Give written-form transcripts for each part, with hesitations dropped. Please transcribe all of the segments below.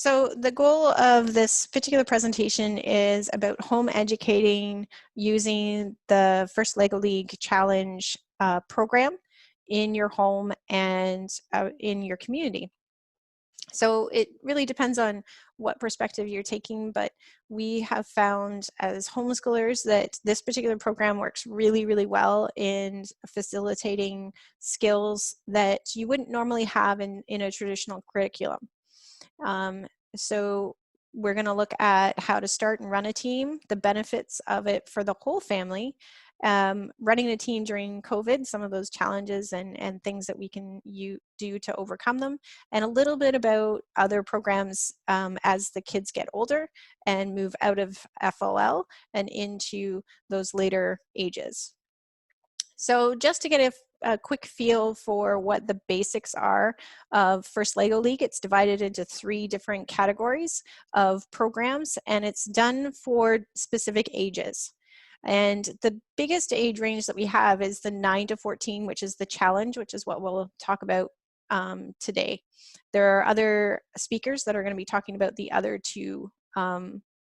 So the goal of this particular presentation is about home educating using the First Lego League Challenge program in your home and in your community. So it really depends on what perspective you're taking, but we have found as homeschoolers that this particular program works really, really well in facilitating skills that you wouldn't normally have in a traditional curriculum. So we're going to look at how to start and run a team, the benefits of it for the whole family, running a team during COVID, some of those challenges and things that we can do to overcome them, and a little bit about other programs as the kids get older and move out of FLL and into those later ages. So just to get a quick feel for what the basics are of First Lego League, it's divided into 3 different categories of programs, and it's done for specific ages. And the biggest age range that we have is the 9 to 14, which is the challenge, which is what we'll talk about today. There are other speakers that are going to be talking about the other 2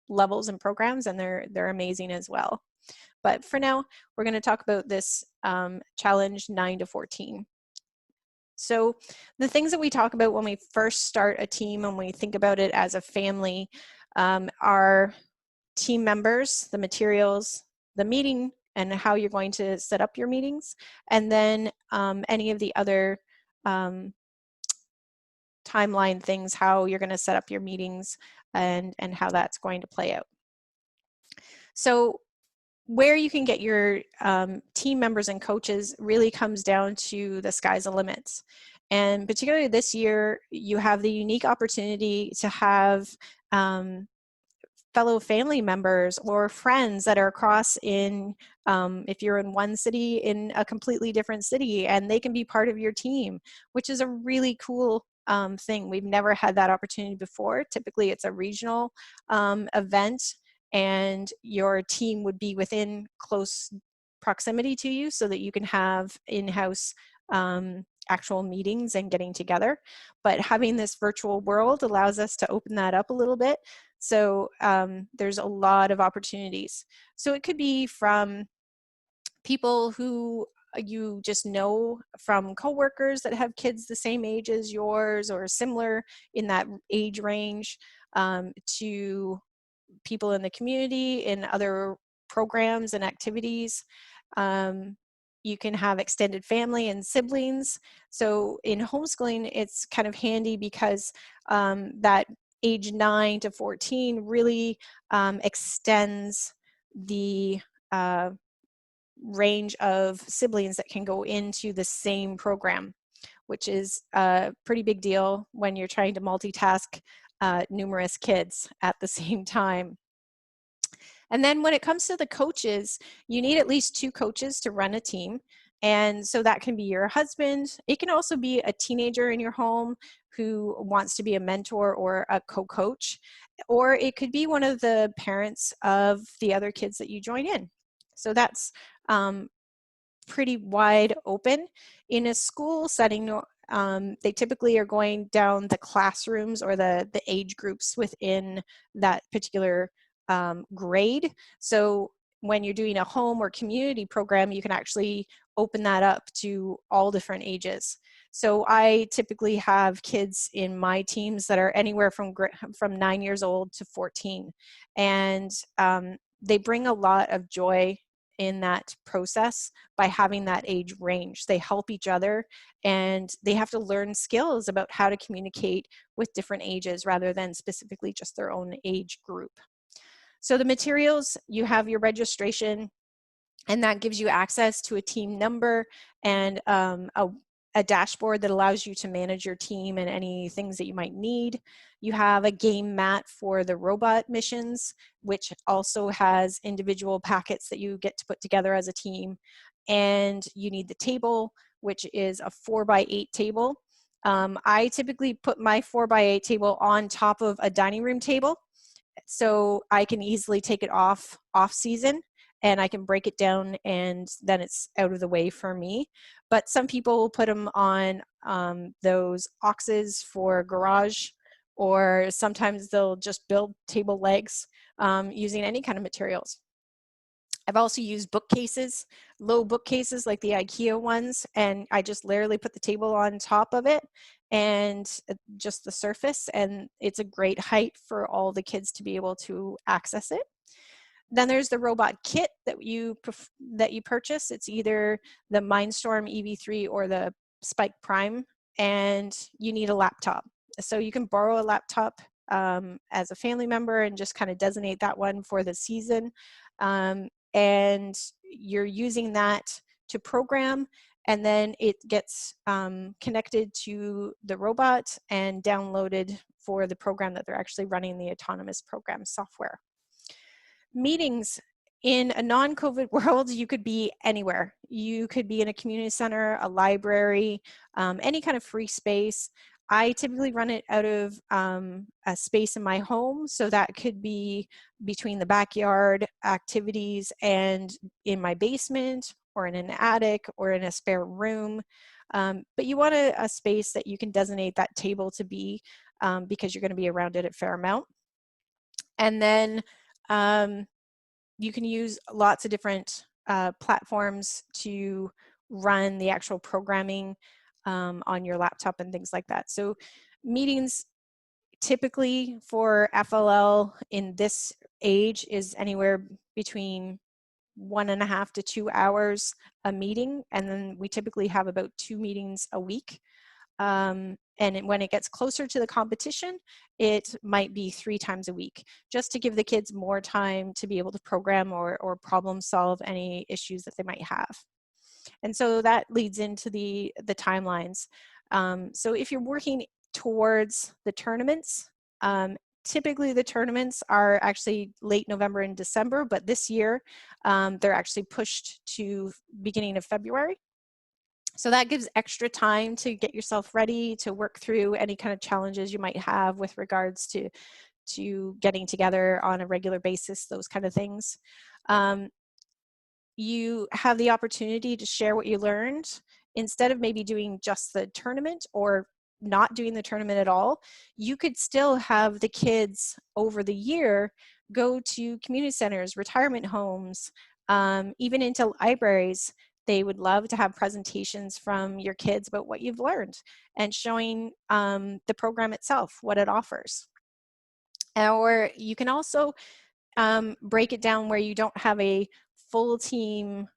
levels and programs, and they're amazing as well. But for now, we're going to talk about this challenge 9 to 14. So the things that we talk about when we first start a team and we think about it as a family are team members, the materials, the meeting, and how you're going to set up your meetings, and then any of the other timeline things, how you're going to set up your meetings and how that's going to play out. So where you can get your team members and coaches really comes down to the sky's the limits. And particularly this year, you have the unique opportunity to have fellow family members or friends that are across in, if you're in one city, in a completely different city, and they can be part of your team, which is a really cool thing. We've never had that opportunity before. Typically, it's a regional event, and your team would be within close proximity to you so that you can have in-house actual meetings and getting together. But having this virtual world allows us to open that up a little bit. So there's a lot of opportunities. So it could be from people who you just know from coworkers that have kids the same age as yours or similar in that age range, to people in the community in other programs and activities. You can have extended family and siblings. So in homeschooling, it's kind of handy because that age 9 to 14 really extends the range of siblings that can go into the same program, which is a pretty big deal when you're trying to multitask numerous kids at the same time. And then when it comes to the coaches, you need at least 2 coaches to run a team. And so that can be your husband. It can also be a teenager in your home who wants to be a mentor or a co-coach, or it could be one of the parents of the other kids that you join in. So that's pretty wide open. In a school setting, they typically are going down the classrooms or the age groups within that particular grade. So when you're doing a home or community program, you can actually open that up to all different ages. So I typically have kids in my teams that are anywhere from 9 years old to 14. And they bring a lot of joy in that process by having that age range. They help each other, and they have to learn skills about how to communicate with different ages rather than specifically just their own age group. So the materials, you have your registration, and that gives you access to a team number and a dashboard that allows you to manage your team and any things that you might need. You have a game mat for the robot missions, which also has individual packets that you get to put together as a team. And you need the table, which is a 4x8 table. I typically put my 4x8 table on top of a dining room table, so I can easily take it off season, and I can break it down, and then it's out of the way for me. But some people will put them on those boxes for garage or sometimes they'll just build table legs using any kind of materials. I've also used bookcases, low bookcases like the IKEA ones, and I just literally put the table on top of it and just the surface, and it's a great height for all the kids to be able to access it. Then there's the robot kit that you purchase. It's either the Mindstorm EV3 or the Spike Prime, and you need a laptop. So you can borrow a laptop as a family member and just kind of designate that one for the season. And you're using that to program, and then it gets connected to the robot and downloaded for the program that they're actually running, the autonomous program software. Meetings in a non-COVID world, you could be anywhere. You could be in a community center, a library, any kind of free space. I typically run it out of a space in my home, so that could be between the backyard activities and in my basement or in an attic or in a spare room. But you want a space that you can designate that table to be because you're going to be around it a fair amount. And then you can use lots of different platforms to run the actual programming on your laptop and things like that. So meetings typically for FLL in this age is anywhere between 1.5 to 2 hours a meeting, and then we typically have about 2 meetings a week. And when it gets closer to the competition, it might be 3 times a week, just to give the kids more time to be able to program or problem solve any issues that they might have. And so that leads into the timelines. So if you're working towards the tournaments, typically the tournaments are actually late November and December, but this year they're actually pushed to beginning of February. So that gives extra time to get yourself ready to work through any kind of challenges you might have with regards to getting together on a regular basis, those kind of things. You have the opportunity to share what you learned. Instead of maybe doing just the tournament or not doing the tournament at all, you could still have the kids over the year go to community centers, retirement homes, even into libraries. They would love to have presentations from your kids about what you've learned and showing the program itself, what it offers. Or you can also break it down where you don't have a full team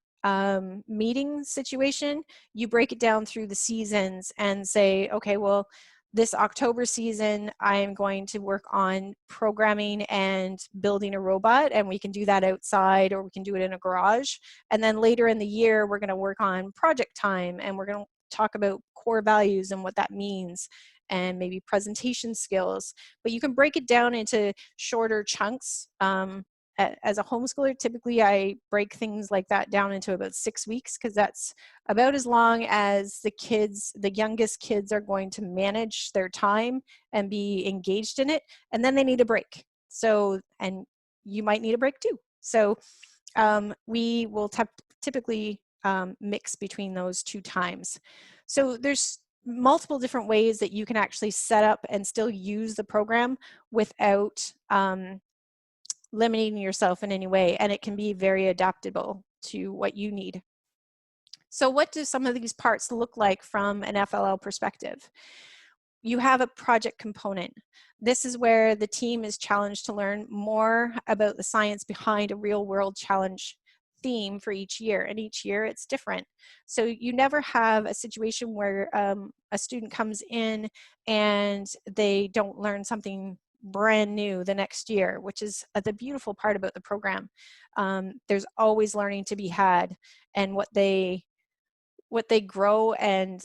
meeting situation. You break it down through the seasons and say, okay, well, this October season, I am going to work on programming and building a robot, and we can do that outside or we can do it in a garage. And then later in the year, we're going to work on project time, and we're going to talk about core values and what that means, and maybe presentation skills. But you can break it down into shorter chunks. As a homeschooler, typically I break things like that down into about 6 weeks, because that's about as long as the youngest kids are going to manage their time and be engaged in it, and then they need a break. So, and you might need a break too. So we will typically mix between those 2 times. So there's multiple different ways that you can actually set up and still use the program without limiting yourself in any way, and it can be very adaptable to what you need. So what do some of these parts look like from an FLL perspective? You have a project component. This is where the team is challenged to learn more about the science behind a real world challenge theme for each year, and each year it's different. So you never have a situation where a student comes in and they don't learn something brand new the next year, which is the beautiful part about the program. There's always learning to be had, and what they grow and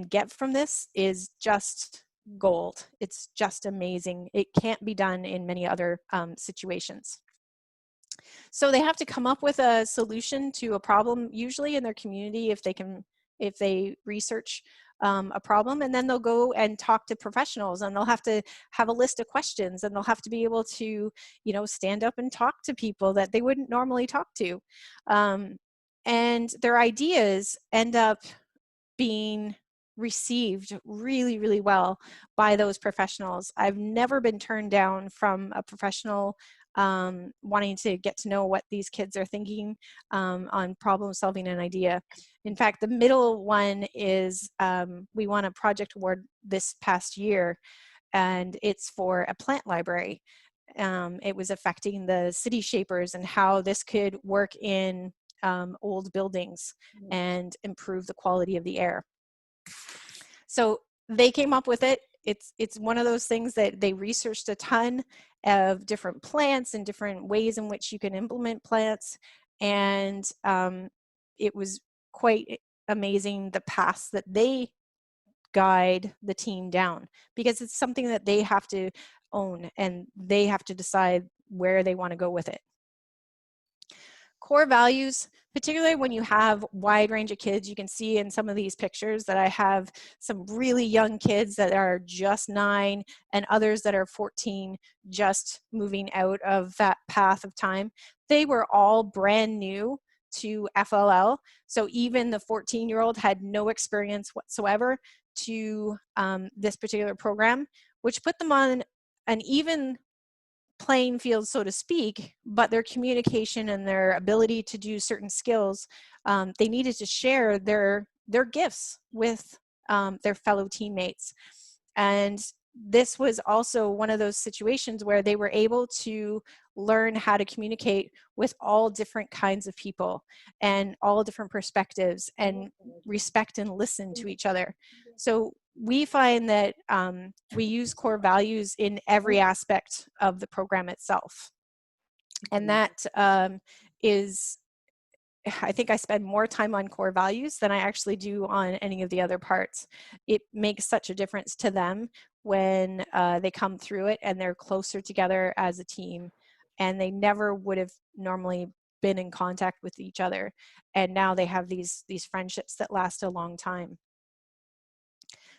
get from this is just gold. It's just amazing. It can't be done in many other situations. So they have to come up with a solution to a problem, usually in their community, if they research a problem, and then they'll go and talk to professionals, and they'll have to have a list of questions, and they'll have to be able to, stand up and talk to people that they wouldn't normally talk to. And their ideas end up being received really, really well by those professionals. I've never been turned down from a professional wanting to get to know what these kids are thinking on problem solving an idea. In fact, the middle one is we won a project award this past year, and it's for a plant library. It was affecting the city shapers and how this could work in old buildings and improve the quality of the air. So they came up with it. It's one of those things that they researched a ton of different plants and different ways in which you can implement plants. And it was quite amazing the paths that they guide the team down, because it's something that they have to own and they have to decide where they want to go with it. Core values, particularly when you have a wide range of kids. You can see in some of these pictures that I have some really young kids that are just 9 and others that are 14, just moving out of that path of time. They were all brand new to FLL. So even the 14-year-old had no experience whatsoever to this particular program, which put them on an even playing field, so to speak, but their communication and their ability to do certain skills, they needed to share their gifts with their fellow teammates. And this was also one of those situations where they were able to learn how to communicate with all different kinds of people and all different perspectives and respect and listen to each other. So we find that we use core values in every aspect of the program itself. And that is, I think I spend more time on core values than I actually do on any of the other parts. It makes such a difference to them when they come through it and they're closer together as a team, and they never would have normally been in contact with each other. And now they have these friendships that last a long time.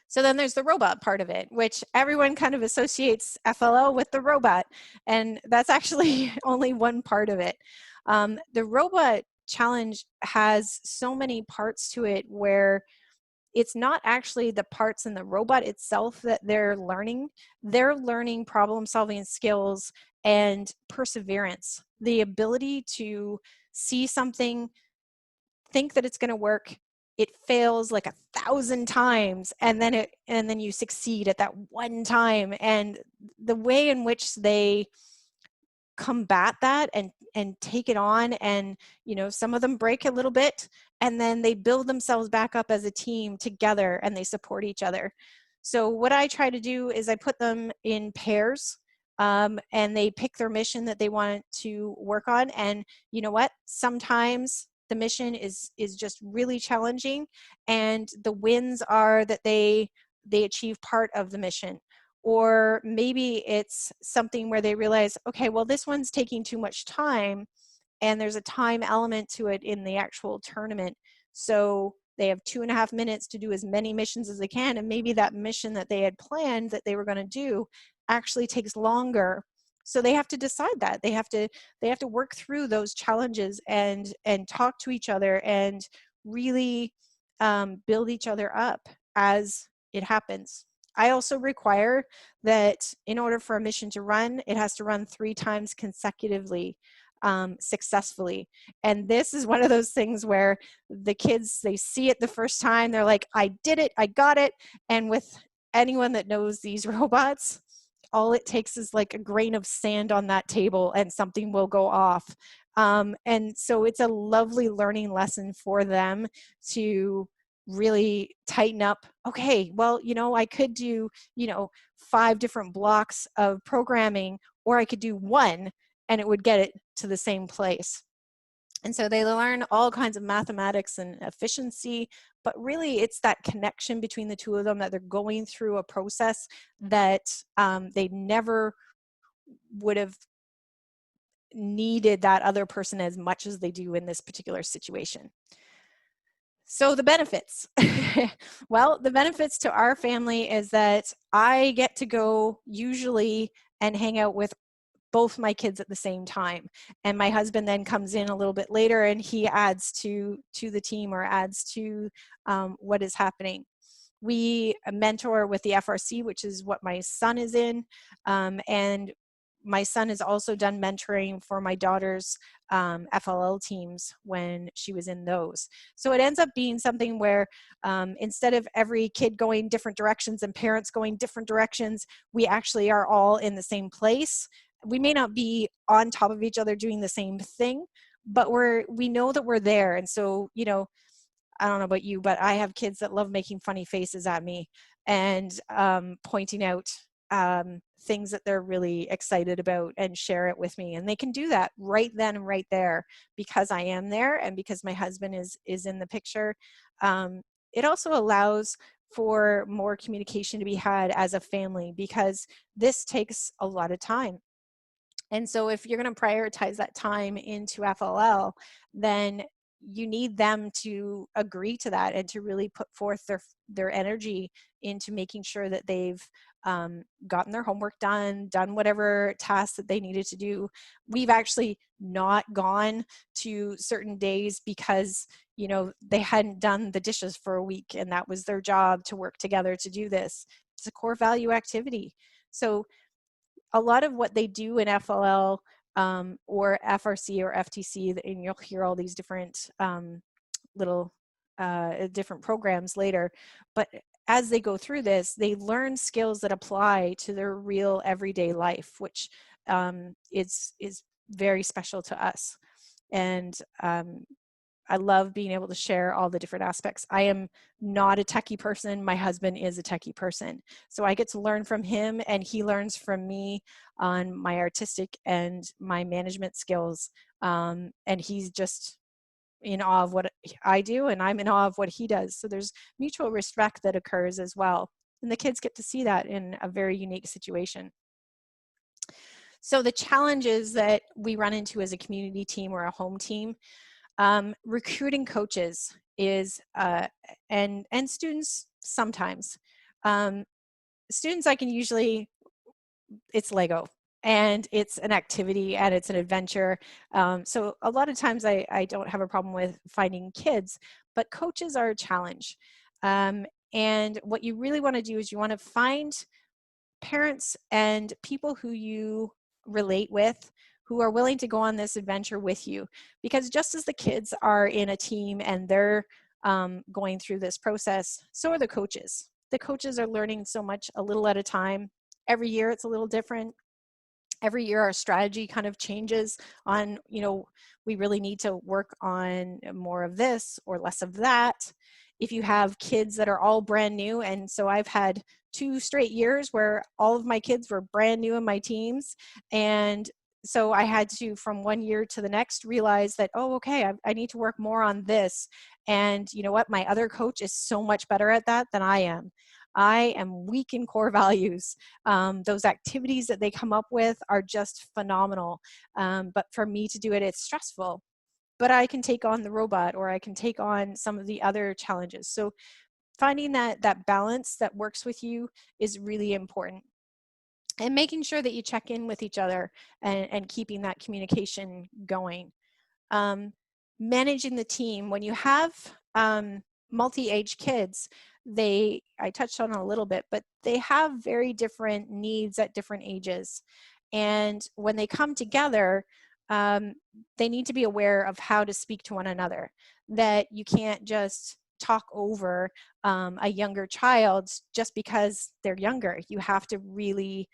So then there's the robot part of it, which everyone kind of associates FLL with the robot, and that's actually only one part of it. The robot challenge has so many parts to it where it's not actually the parts in the robot itself that they're learning. They're learning problem solving skills and perseverance, the ability to see something, think that it's going to work, it fails like 1,000 times, and then you succeed at that one time. And the way in which they combat that and take it on, and some of them break a little bit and then they build themselves back up as a team together and they support each other. So what I try to do is I put them in pairs, and they pick their mission that they want to work on. And you know what, sometimes the mission is just really challenging, and the wins are that they achieve part of the mission. Or maybe it's something where they realize, okay, well, this one's taking too much time, and there's a time element to it in the actual tournament. So they have 2.5 minutes to do as many missions as they can, and maybe that mission that they had planned that they were going to do actually takes longer. So they have to decide that. They have to work through those challenges and talk to each other and really build each other up as it happens. I also require that in order for a mission to run, it has to run 3 times consecutively, successfully. And this is one of those things where the kids, they see it the first time, they're like, I did it, I got it. And with anyone that knows these robots, all it takes is like a grain of sand on that table and something will go off. And so it's a lovely learning lesson for them to really tighten up. Okay, well, I could do 5 different blocks of programming, or I could do one and it would get it to the same place. And so they learn all kinds of mathematics and efficiency, but really it's that connection between the two of them, that they're going through a process that they never would have needed that other person as much as they do in this particular situation. So the benefits. Well, the benefits to our family is that I get to go usually and hang out with both my kids at the same time. And my husband then comes in a little bit later and he adds to the team, or adds to what is happening. We mentor with the FRC, which is what my son is in, and my son has also done mentoring for my daughter's FLL teams when she was in those. So it ends up being something where instead of every kid going different directions and parents going different directions, we actually are all in the same place. We may not be on top of each other doing the same thing, but we know that we're there. And so, you know, I don't know about you, but I have kids that love making funny faces at me and pointing out things that they're really excited about and share it with me. And they can do that right then and right there because I am there and because my husband is in the picture. It also allows for more communication to be had as a family because this takes a lot of time. And so if you're going to prioritize that time into FLL, then you need them to agree to that and to really put forth their energy into making sure that they've gotten their homework done whatever tasks that they needed to do. We've actually not gone to certain days because, you know, they hadn't done the dishes for a week and that was their job to work together to do this. It's a core value activity. So a lot of what they do in FLL or FRC or FTC, and you'll hear all these different little different programs later, but as they go through this, they learn skills that apply to their real everyday life, which is very special to us. And I love being able to share all the different aspects. I am not a techie person. My husband is a techie person. So I get to learn from him and he learns from me on my artistic and my management skills. And he's just in awe of what I do and I'm in awe of what he does. So there's mutual respect that occurs as well. And the kids get to see that in a very unique situation. So the challenges that we run into as a community team or a home team, recruiting coaches is, and students sometimes. Students I can usually, it's Lego and it's an activity and it's an adventure. So a lot of times I don't have a problem with finding kids, but coaches are a challenge. And what you really want to do is you want to find parents and people who you relate with who are willing to go on this adventure with you, because just as the kids are in a team and they're going through this process, so are the coaches. The coaches are learning so much a little at a time. Every year it's a little different. Every year our strategy kind of changes on, you know, we really need to work on more of this or less of that. If you have kids that are all brand new, and so I've had 2 straight years where all of my kids were brand new in my teams, and so I had to, from one year to the next, realize that, oh, okay, I need to work more on this. And you know what? My other coach is so much better at that than I am. I am weak in core values. Those activities that they come up with are just phenomenal. But for me to do it, it's stressful. But I can take on the robot or I can take on some of the other challenges. So finding that balance that works with you is really important. And making sure that you check in with each other and keeping that communication going. Managing the team. When you have multi-age kids, I touched on it a little bit, but they have very different needs at different ages. And when they come together, they need to be aware of how to speak to one another, that you can't just talk over a younger child just because they're younger. You have to really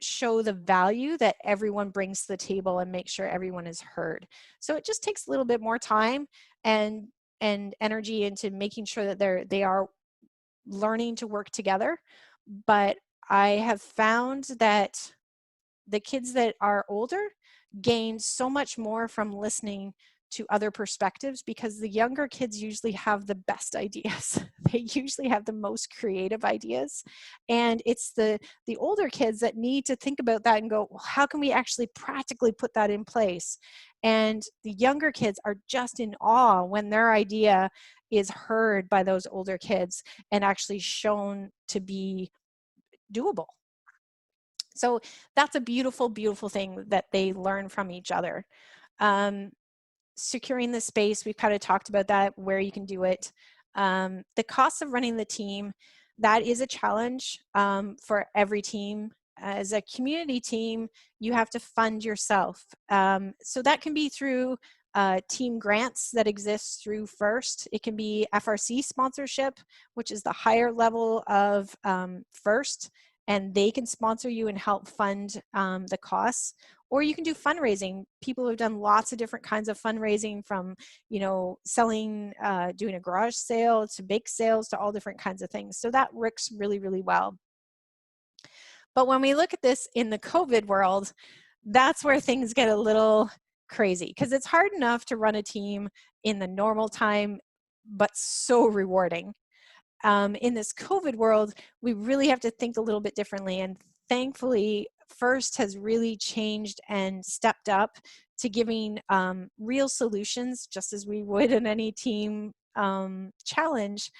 show the value that everyone brings to the table and make sure everyone is heard. So it just takes a little bit more time and energy into making sure that they are learning to work together. But I have found that the kids that are older gain so much more from listening to other perspectives, because the younger kids usually have the best ideas. They usually have the most creative ideas. And it's the older kids that need to think about that and go, well, how can we actually practically put that in place? And the younger kids are just in awe when their idea is heard by those older kids and actually shown to be doable. So that's a beautiful, beautiful thing that they learn from each other. Securing the space, we've kind of talked about that, where you can do it. The cost of running the team, that is a challenge for every team. As a community team, you have to fund yourself. So that can be through team grants that exist through FIRST. It can be FRC sponsorship, which is the higher level of FIRST, and they can sponsor you and help fund the costs. Or you can do fundraising. People have done lots of different kinds of fundraising, from, you know, selling, doing a garage sale to bake sales to all different kinds of things. So that works really, really well. But when we look at this in the COVID world, that's where things get a little crazy, because it's hard enough to run a team in the normal time, but so rewarding. In this COVID world, we really have to think a little bit differently. And thankfully, FIRST has really changed and stepped up to giving real solutions, just as we would in any team challenge,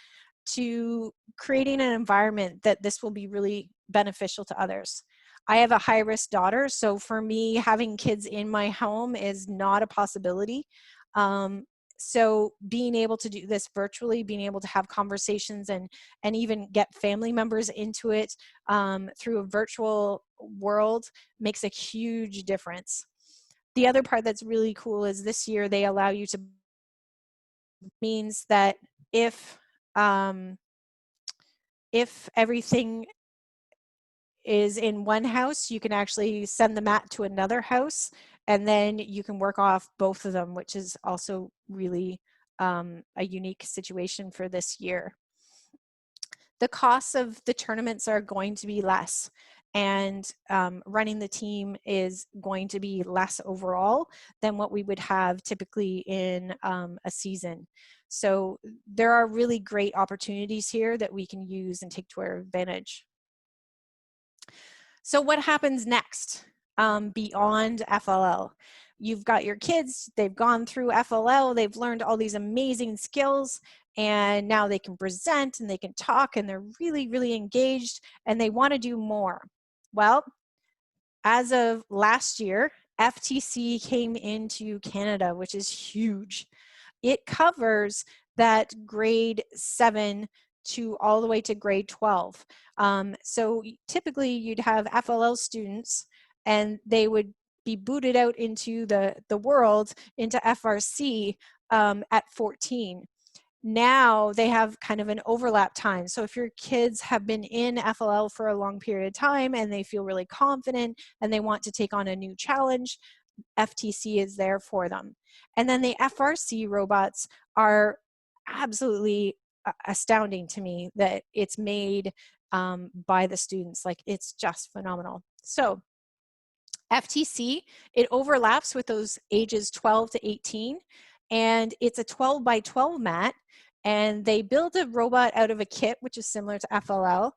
to creating an environment that this will be really beneficial to others. I have a high-risk daughter, so for me, having kids in my home is not a possibility. So being able to do this virtually, being able to have conversations and even get family members into it through a virtual world makes a huge difference. The other part that's really cool is this year they allow you to, means that if everything is in one house, you can actually send the mat to another house, and then you can work off both of them, which is also really a unique situation for this year. The costs of the tournaments are going to be less, and running the team is going to be less overall than what we would have typically in a season. So there are really great opportunities here that we can use and take to our advantage. So what happens next beyond FLL? You've got your kids, they've gone through FLL, they've learned all these amazing skills, and now they can present and they can talk, and they're really, really engaged, and they want to do more. Well, as of last year, FTC came into Canada, which is huge. It covers that grade 7 to all the way to grade 12. So typically you'd have FLL students, and they would be booted out into the world, into FRC at 14. Now they have kind of an overlap time. So if your kids have been in FLL for a long period of time and they feel really confident and they want to take on a new challenge, FTC is there for them. And then the FRC robots are absolutely astounding to me that it's made by the students. Like, it's just phenomenal. So FTC, it overlaps with those ages 12 to 18, and it's a 12 by 12 mat, and they build a robot out of a kit, which is similar to FLL,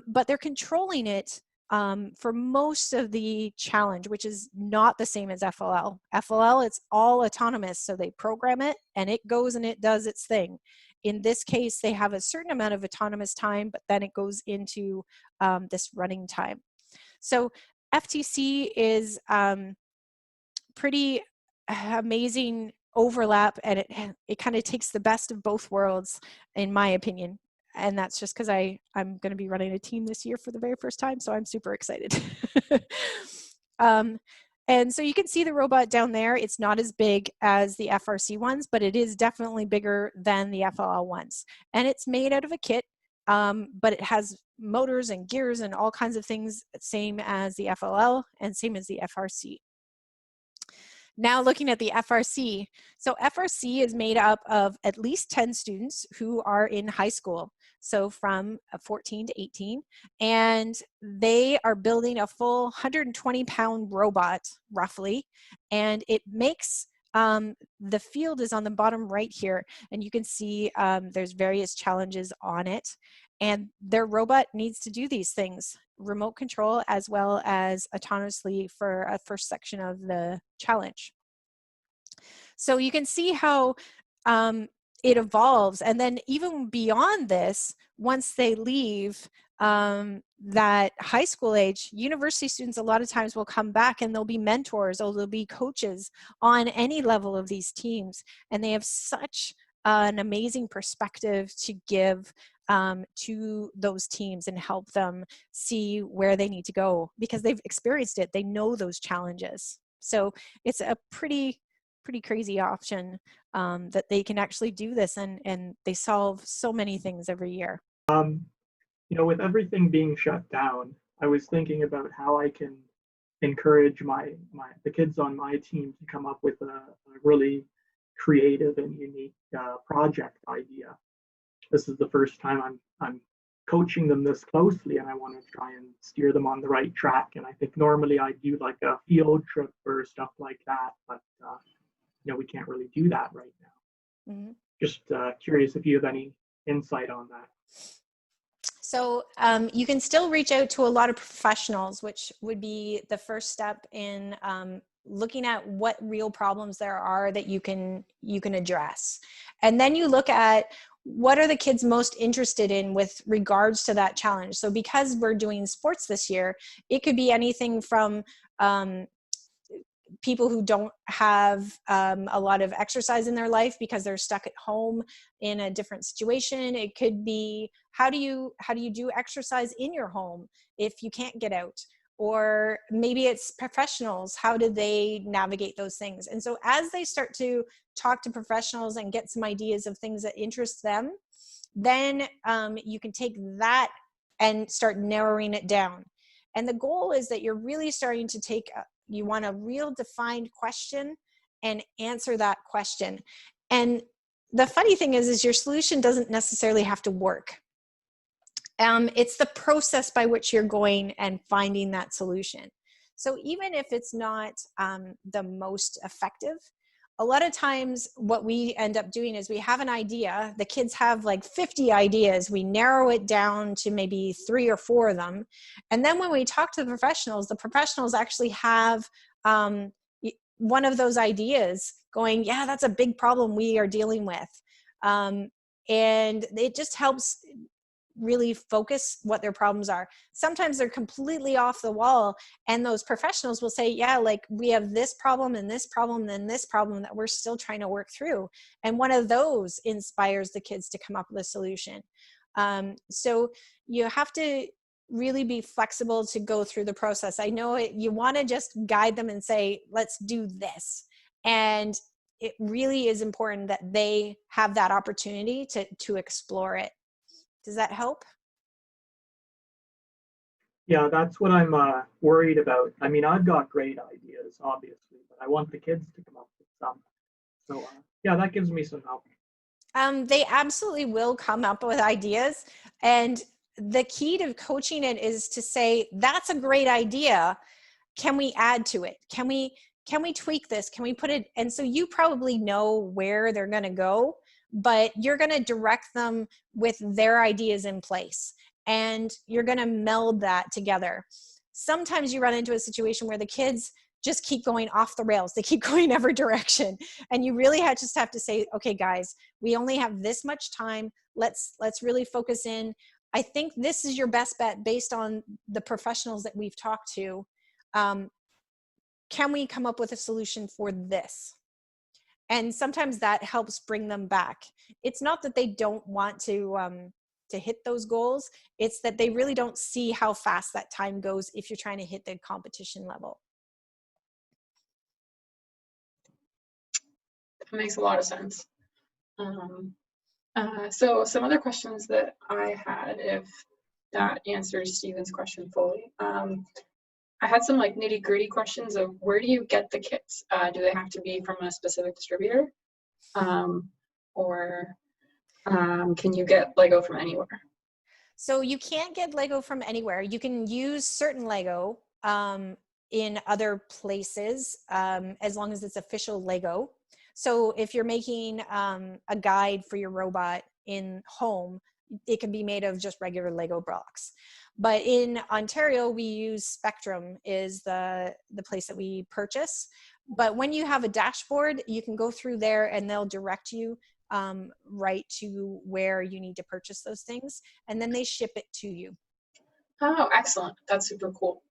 but they're controlling it for most of the challenge, which is not the same as FLL. FLL, it's all autonomous, so they program it and it goes and it does its thing. In this case, they have a certain amount of autonomous time, but then it goes into this running time. So FTC is pretty amazing overlap, and it kind of takes the best of both worlds, in my opinion. And that's just because I'm going to be running a team this year for the very first time, so I'm super excited. And so you can see the robot down there. It's not as big as the FRC ones, but it is definitely bigger than the FLL ones. And it's made out of a kit, but it has motors and gears and all kinds of things, same as the FLL and same as the FRC. Now looking at the FRC. So FRC is made up of at least 10 students who are in high school, so from 14 to 18, and they are building a full 120-pound robot, roughly, and it makes, the field is on the bottom right here, and you can see there's various challenges on it, and their robot needs to do these things, remote control as well as autonomously for a first section of the challenge. So you can see how it evolves, and then even beyond this, once they leave that high school age, university students a lot of times will come back and they'll be mentors or they'll be coaches on any level of these teams, and they have such an amazing perspective to give to those teams and help them see where they need to go, because they've experienced it. They know those challenges. So it's a pretty crazy option that they can actually do this, and they solve so many things every year. You know, with everything being shut down, I was thinking about how I can encourage the kids on my team to come up with a really creative and unique project idea. This is the first time I'm coaching them this closely, and I want to try and steer them on the right track. And I think normally I do like a field trip or stuff like that, but you know, we can't really do that right now. Mm-hmm. Just curious if you have any insight on that. So you can still reach out to a lot of professionals, which would be the first step in looking at what real problems there are that you can address. And then you look at what are the kids most interested in with regards to that challenge. So because we're doing sports this year, it could be anything from people who don't have a lot of exercise in their life because they're stuck at home in a different situation. It could be how do you do exercise in your home if you can't get out? Or maybe it's professionals. How do they navigate those things? And so as they start to talk to professionals and get some ideas of things that interest them, then you can take that and start narrowing it down. And the goal is that you're really starting to take you want a real defined question and answer that question. And the funny thing is your solution doesn't necessarily have to work. It's the process by which you're going and finding that solution. So even if it's not the most effective, a lot of times what we end up doing is we have an idea. The kids have like 50 ideas. We narrow it down to maybe 3 or 4 of them. And then when we talk to the professionals actually have one of those ideas going, yeah, that's a big problem we are dealing with. And it just helps really focus what their problems are. Sometimes they're completely off the wall, and those professionals will say, yeah, like we have this problem and this problem and this problem that we're still trying to work through. And one of those inspires the kids to come up with a solution. So you have to really be flexible to go through the process. I know you want to just guide them and say, let's do this. And it really is important that they have that opportunity to explore it. Does that help? Yeah, that's what I'm worried about. I mean, I've got great ideas, obviously, but I want the kids to come up with some. So yeah, that gives me some help. They absolutely will come up with ideas. And the key to coaching it is to say, that's a great idea. Can we add to it? Can we tweak this? Can we put it? And so you probably know where they're going to go, but you're going to direct them with their ideas in place, and you're going to meld that together. Sometimes you run into a situation where the kids just keep going off the rails. They keep going every direction. And you really just have to say, okay, guys, we only have this much time. Let's really focus in. I think this is your best bet based on the professionals that we've talked to. Can we come up with a solution for this? And sometimes that helps bring them back. It's not that they don't want to hit those goals. It's that they really don't see how fast that time goes if you're trying to hit the competition level. That makes a lot of sense. So some other questions that I had, if that answers Stephen's question fully. I had some like nitty gritty questions of where do you get the kits? Do they have to be from a specific distributor? Or can you get Lego from anywhere? So you can't get Lego from anywhere. You can use certain Lego in other places as long as it's official Lego. So if you're making a guide for your robot in home, it can be made of just regular Lego blocks. But in Ontario, we use Spectrum is the place that we purchase. But when you have a dashboard, you can go through there and they'll direct you right to where you need to purchase those things. And then they ship it to you. Oh, excellent. That's super cool.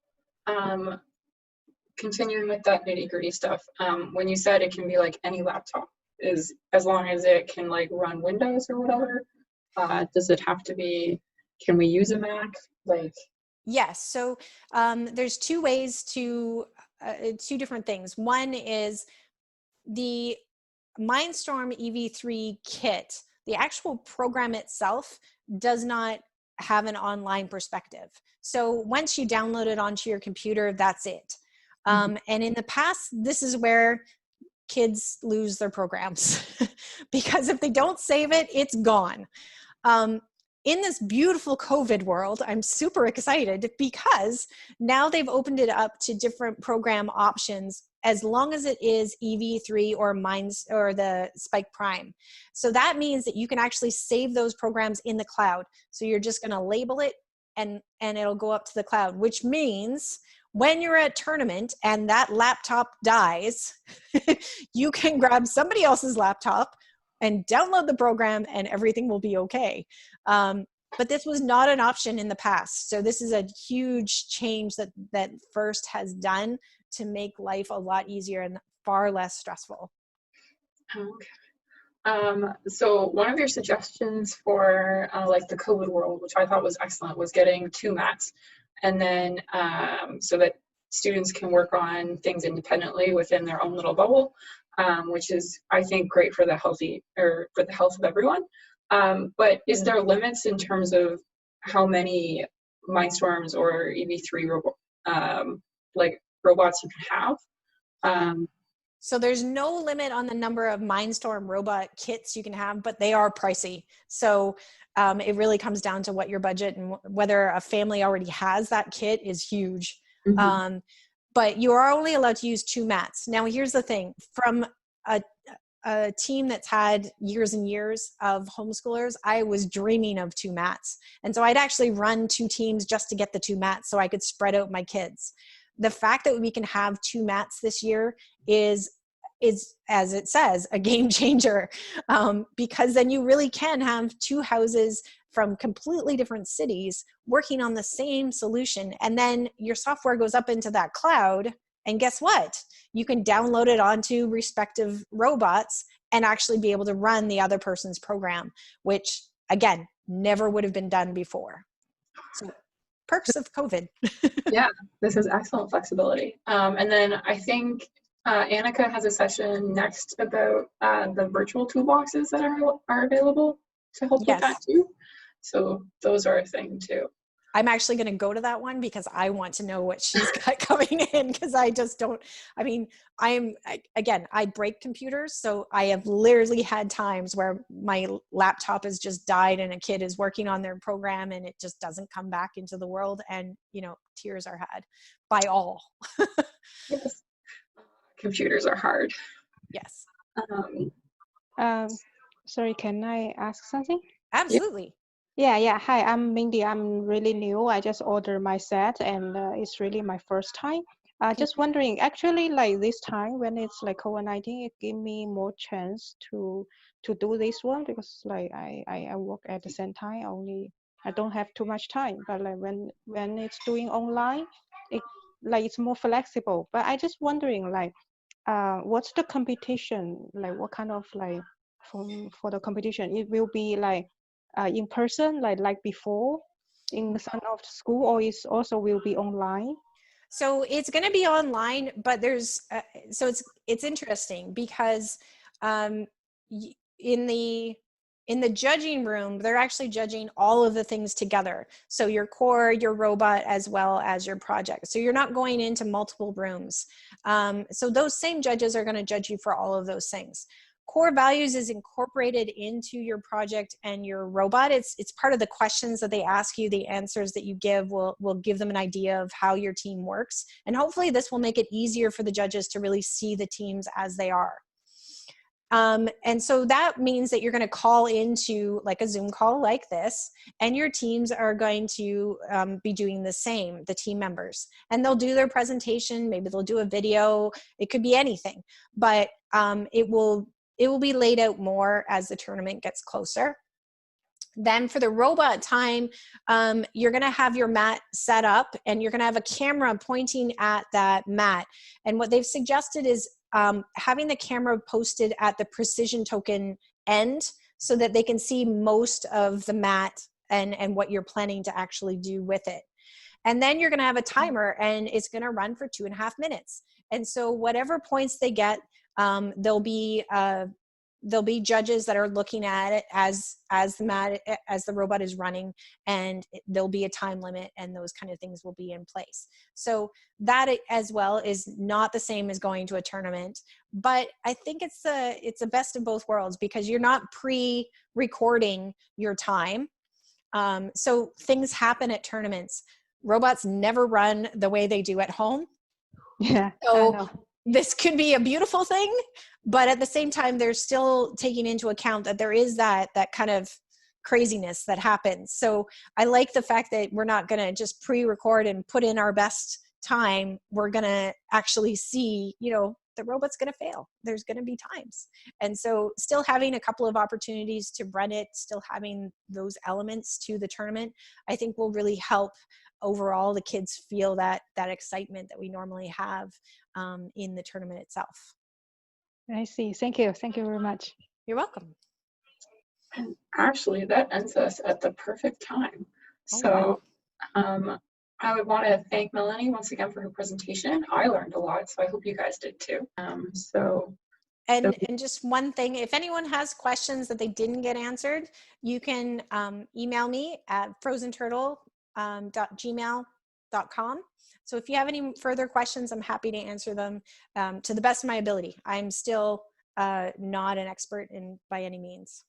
Continuing with that nitty gritty stuff, when you said it can be like any laptop, is as long as it can like run Windows or whatever? Does it have to be, can we use a Mac? Like, Yes. So there's two ways to, two different things. One is the Mindstorm EV3 kit, the actual program itself does not have an online perspective. So once you download it onto your computer, that's it. And in the past, this is where kids lose their programs because if they don't save it, it's gone. In this beautiful COVID world, I'm super excited because now they've opened it up to different program options as long as it is EV3 or the Spike Prime. So that means that you can actually save those programs in the cloud. So you're just going to label it and it'll go up to the cloud, which means when you're at a tournament and that laptop dies, you can grab somebody else's laptop and download the program and everything will be okay. But this was not an option in the past. So this is a huge change that FIRST has done to make life a lot easier and far less stressful. Okay. So one of your suggestions for like the COVID world, which I thought was excellent, was getting 2 mats, and then so that students can work on things independently within their own little bubble, which is, I think, great for the health of everyone. But is there limits in terms of how many Mindstorms or EV3 like robots you can have? So there's no limit on the number of Mindstorm robot kits you can have, but they are pricey. So it really comes down to what your budget and whether a family already has that kit is huge. But you are only allowed to use 2 mats. Now, here's the thing. From a team that's had years and years of homeschoolers, I was dreaming of 2 mats. And so I'd actually run 2 teams just to get the 2 mats so I could spread out my kids. The fact that we can have 2 mats this year is, as it says, a game changer, because then you really can have 2 houses from completely different cities working on the same solution. And then your software goes up into that cloud, and guess what? You can download it onto respective robots and actually be able to run the other person's program, which again, never would have been done before. So perks of COVID. Yeah, this is excellent flexibility. And then I think Annika has a session next about the virtual toolboxes that are available to help with that too. So those are a thing too. I'm actually going to go to that one because I want to know what she's got coming in, because I just don't, I mean, I break computers. So I have literally had times where my laptop has just died and a kid is working on their program and it just doesn't come back into the world. And, you know, tears are had by all. Yes. Computers are hard. Yes. Sorry, can I ask something? Absolutely. Yeah. Hi, I'm Mindy. I'm really new. I just ordered my set and it's really my first time. Just wondering, actually, like this time when it's like COVID-19, it gave me more chance to do this one because like I work at the same time. I don't have too much time, but like when it's doing online, it's more flexible. But I just wondering like, what's the competition? Like what kind of like for the competition? It will be like in person, like before in some of the school, or it also will be online? So it's going to be online, but there's so it's interesting because in the judging room, they're actually judging all of the things together. So your core, your robot, as well as your project. So you're not going into multiple rooms. So those same judges are going to judge you for all of those things. Core values is incorporated into your project and your robot. It's part of the questions that they ask you. The answers that you give will give them an idea of how your team works. And hopefully this will make it easier for the judges to really see the teams as they are. And so that means that you're going to call into like a Zoom call like this, and your teams are going to be doing the same, the team members. And they'll do their presentation, maybe they'll do a video, it could be anything, but it will be laid out more as the tournament gets closer. Then for the robot time, you're going to have your mat set up and you're going to have a camera pointing at that mat. And what they've suggested is having the camera posted at the precision token end so that they can see most of the mat and what you're planning to actually do with it. And then you're going to have a timer, and it's going to run for 2.5 minutes. And so whatever points they get, there'll be judges that are looking at it as the robot is running, and there'll be a time limit, and those kind of things will be in place. So that as well is not the same as going to a tournament, but I think it's the best of both worlds, because you're not pre-recording your time. So things happen at tournaments. Robots never run the way they do at home. Yeah, I So know. this could be a beautiful thing, but at the same time, they're still taking into account that there is that kind of craziness that happens. So I like the fact that we're not going to just pre-record and put in our best time. We're going to actually see, the robot's going to fail. There's going to be times. And so still having a couple of opportunities to run it, still having those elements to the tournament, I think will really help overall the kids feel that excitement that we normally have in the tournament itself. I see. Thank you. Thank you very much. You're welcome. And actually, that ends us at the perfect time. So I would want to thank Melanie once again for her presentation. I learned a lot, so I hope you guys did too. And just one thing, if anyone has questions that they didn't get answered, you can email me at frozenturtle.gmail.com. So if you have any further questions, I'm happy to answer them to the best of my ability. I'm still not an expert by any means.